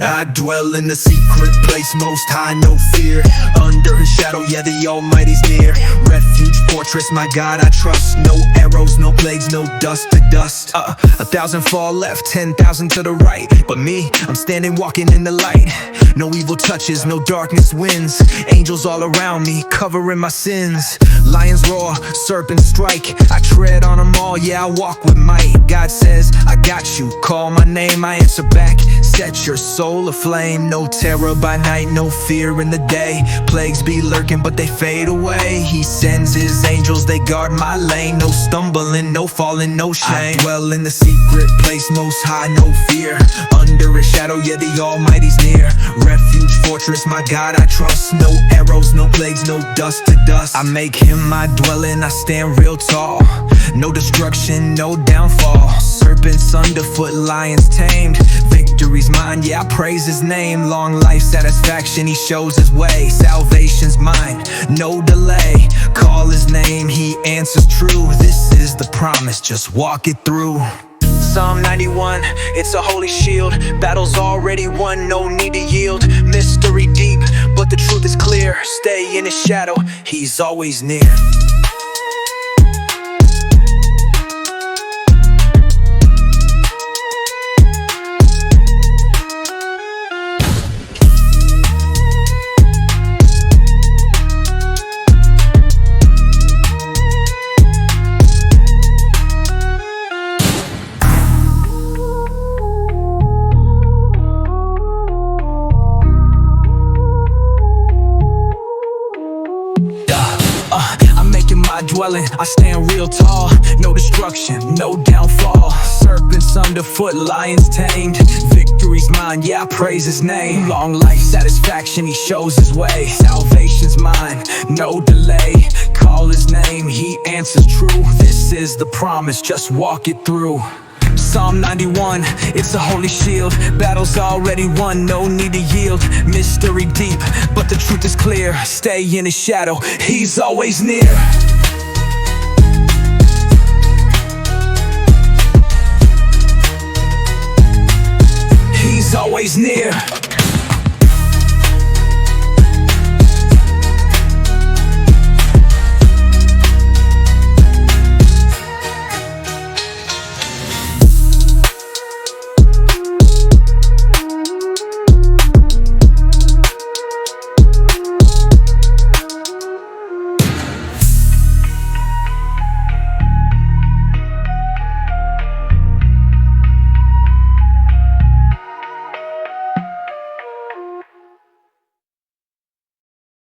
I dwell in the secret place, most high, no fear. Under his shadow, yeah, the Almighty's near. Refuge, fortress, my God I trust. No arrows, no plagues, no dust to dust. 1,000 fall left, 10,000 to the right, but me, I'm standing walking in the light. No evil touches, no darkness wins. Angels all around me, covering my sins. Lions roar, serpents strike. I tread on them all, yeah, I walk with might. God says, I got you, call my name, I answer back. Set your soul aflame. No terror by night, no fear in the day. Plagues be lurking, but they fade away. He sends his angels, they guard my lane. No stumbling, no falling, no shame. I dwell in the secret place, most high, no fear. Under his shadow, yeah, the Almighty's near. Refuge, fortress, my God I trust. No arrows, no plagues, no dust to dust. I make him my dwelling, I stand real tall. No destruction, no downfall. Serpents underfoot, lions tamed. Victory's mine, yeah, I praise his name. Long life, satisfaction, he shows his way. Salvation's mine, no delay. Call his name, he answers true. This is the promise, just walk it through. Psalm 91, it's a holy shield. Battle's already won, no need to yield. Mystery deep, but the truth is clear. Stay in his shadow, he's always near. My dwelling, I stand real tall. No destruction, no downfall. Serpents underfoot, lions tamed. Victory's mine, yeah, I praise his name. Long life, satisfaction, he shows his way. Salvation's mine, no delay. Call his name, he answers true. This is the promise, just walk it through. Psalm 91, it's a holy shield. Battle's already won, no need to yield. Mystery deep, but the truth is clear. Stay in his shadow, he's always near. He's always near.